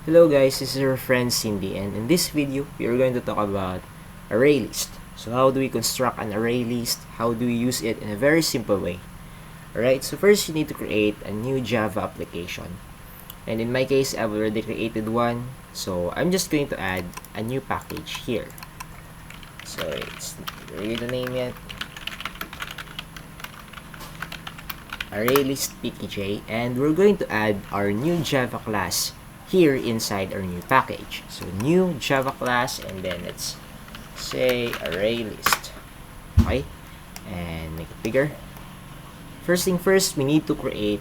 Hello guys, this is your friend Cindy, and in this video, we are going to talk about ArrayList. So how do we construct an array list? How do we use it in a very simple way? Alright, so first you need to create a new Java application. And in my case, I've already created one. So I'm just going to add a new package here. So it's ready to name it ArrayList PKJ, and we're going to add our new Java class here inside our new package. So new Java class, and then let's say ArrayList. Okay, and make it bigger. First thing first, we need to create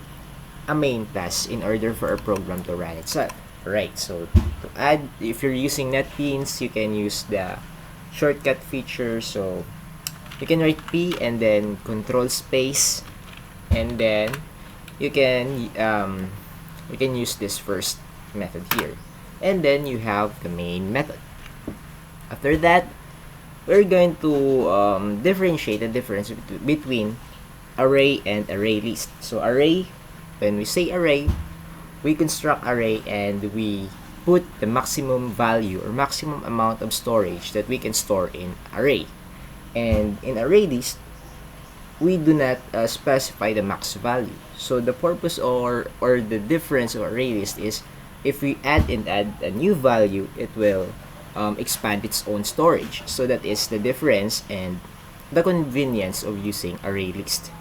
a main class in order for our program to run itself. Alright, so to add, if you're using NetBeans, you can use the shortcut feature. So you can write P and then control space, and then you can use this first method here, and then you have the main method. After that, we're going to differentiate the difference between array and array list. So array, when we say array, we construct array and we put the maximum value or maximum amount of storage that we can store in array. And in array list, we do not specify the max value. So the purpose or the difference of array list is if we add a new value, it will expand its own storage. So that is the difference and the convenience of using array list.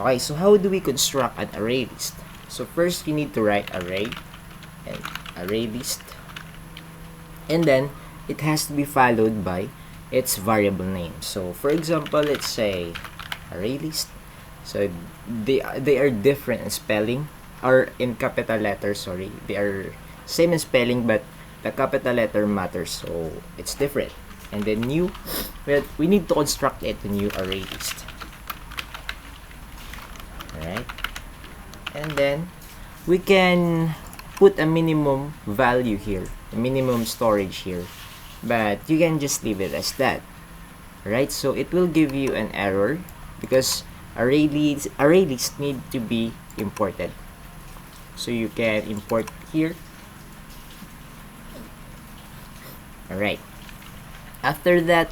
Okay, so how do we construct an array list? So first you need to write array and array list, and then it has to be followed by its variable name. So for example, let's say array list. So they are different in spelling, or in capital letters, sorry. They are same in spelling, but the capital letter matters, so it's different. And then new, well, we need to construct it a new array list. Alright, and then we can put a minimum value here, a minimum storage here, but you can just leave it as that. Alright, so it will give you an error because array list need to be imported. So you can import here. Alright, after that,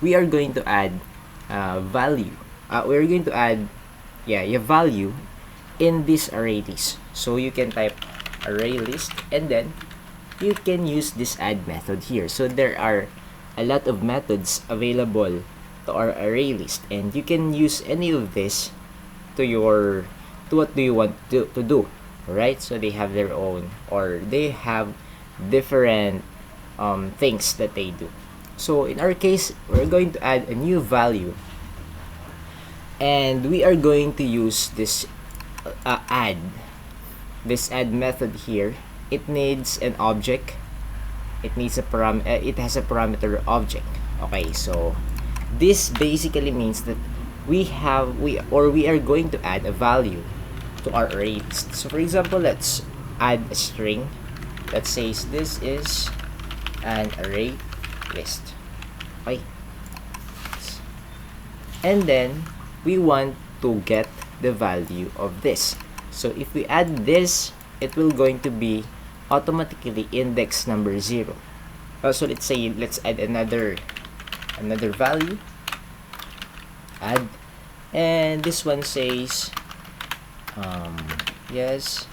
we are going to add value. We're going to add value in this array list. So you can type array list, and then you can use this add method here. So there are a lot of methods available to our array list, and you can use any of this to what do you want to do. Right, so they have their own, or they have different things that they do. So in our case, we're going to add a new value, and we are going to use this add method here. It needs an object. It needs a it has a parameter object. Okay, so this basically means that we are going to add a value to our array list. So for example, let's add a string that says this is an array list. Okay, and then we want to get the value of this. So if we add this, it will going to be automatically index number 0. So let's add another value, add, and this one says yes,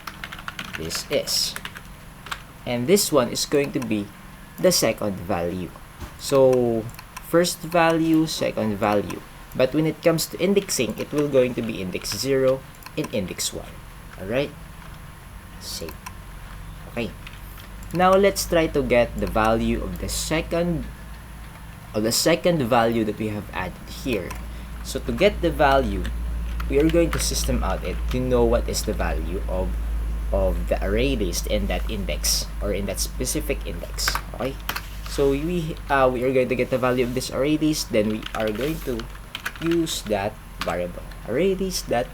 this is, and this one is going to be the second value. So first value, second value, but when it comes to indexing, it will going to be index 0 and index 1. Alright, save. Okay, now let's try to get the value of the second value that we have added here. So to get the value, we are going to system out it to know what is the value of the array list in that index, or in that specific index. Okay, so we are going to get the value of this array list, then we are going to use that variable array list that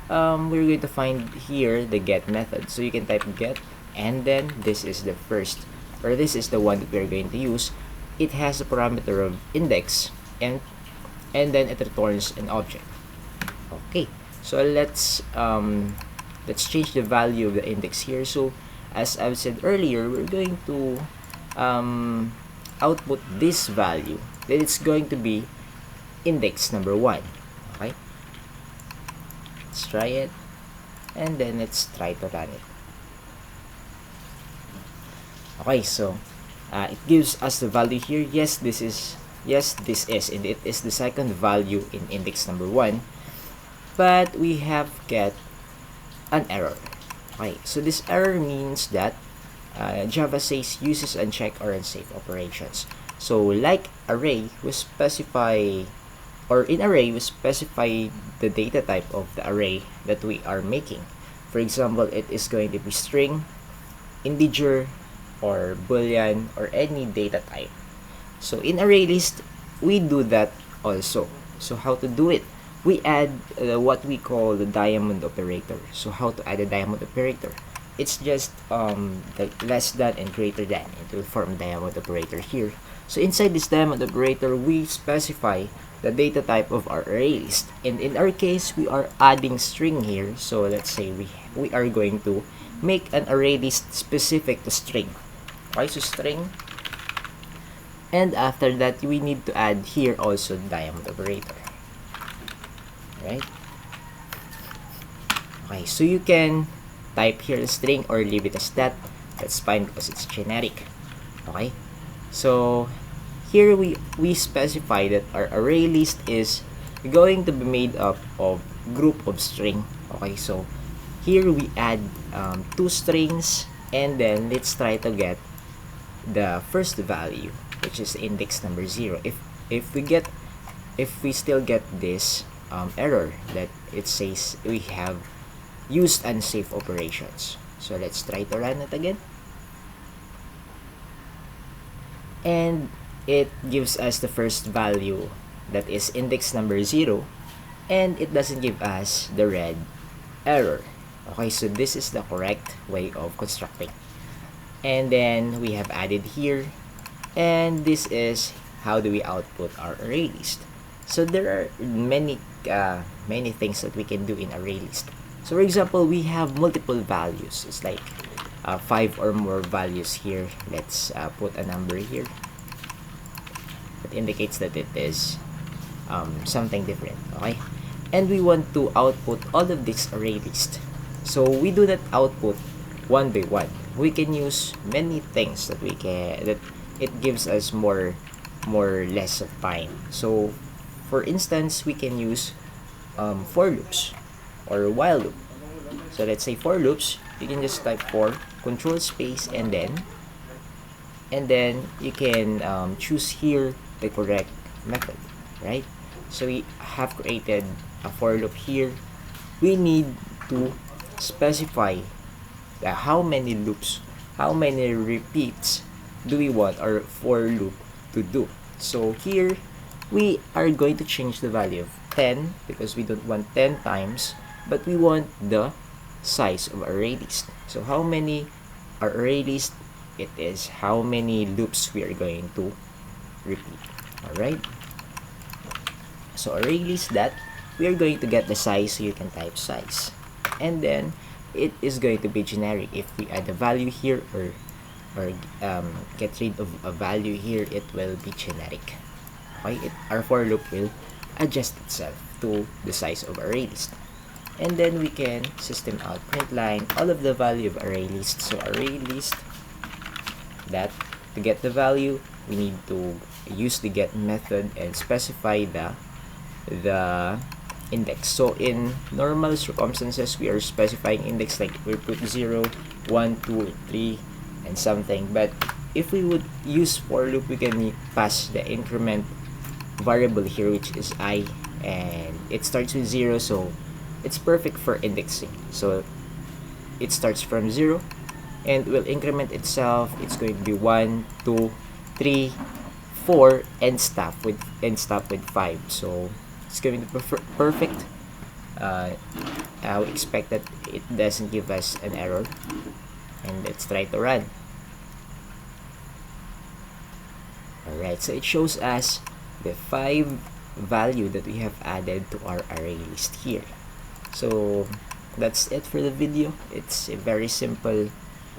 we're going to find here the get method. So you can type get, and then this is the first, or this is the one that we're going to use. It has a parameter of index, and then it returns an object. Okay, so let's change the value of the index here. So as I've said earlier, we're going to output this value, then it's going to be index number 1. Okay, let's try it, and then let's try to run it. Okay, so it gives us the value here. Yes, this is, and it is the second value in index number 1, but we have get an error. Okay, so this error means that Java says uses unchecked or unsafe operations. So like array, we specify, or in array, we specify the data type of the array that we are making. For example, it is going to be string, integer, or boolean, or any data type. So in ArrayList, we do that also. So how to do it? We add what we call the diamond operator. So how to add a diamond operator? It's just the less than and greater than. It will form diamond operator here. So inside this diamond operator, we specify the data type of our ArrayList. And in our case, we are adding string here. So let's say we are going to make an ArrayList specific to string. Okay, so string. And after that, we need to add here also diamond operator. Right? Okay, so you can type here the string or leave it as that. That's fine because it's generic. Okay, so here we specify that our array list is going to be made up of group of string. Okay, so here we add 2 strings, and then let's try to get the first value, which is index number 0. If we still get this error that it says we have used unsafe operations. So let's try to run it again, and it gives us the first value, that is index number 0, and it doesn't give us the red error. Okay, so this is the correct way of constructing. And then we have added here, and this is how do we output our array list. So there are many things that we can do in array list. So for example, we have multiple values. It's like 5 or more values here. Let's put a number here that indicates that it is something different. Okay, and we want to output all of this array list. So we do not output one by one. We can use many things that it gives us more less of time. So for instance, we can use for loops or while loop. So let's say for loops, you can just type for control space, and then you can choose here the correct method, right? So we have created a for loop here. We need to specify how many loops, how many repeats do we want our for loop to do. So here we are going to change the value of 10 because we don't want 10 times, but we want the size of array list. So how many our array list? It is how many loops we are going to repeat. Alright, so array list that we are going to get the size, so you can type size, and then it is going to be generic. If we add a value here or get rid of a value here, it will be generic. Okay, our for loop will adjust itself to the size of array list. And then we can system out print line all of the value of array list. So array list that to get the value, we need to use the get method and specify the index. So in normal circumstances, we are specifying index, like we put 0, 1, 2, 3 and something. But if we would use for loop, we can pass the increment variable here, which is I, and it starts with 0, so it's perfect for indexing. So it starts from 0 and will increment itself. It's going to be 1, 2, 3, 4 and stop with 5. So it's going to be perfect. I would expect that it doesn't give us an error. And let's try to run. Alright, so it shows us the 5 value that we have added to our array list here. So that's it for the video. It's a very simple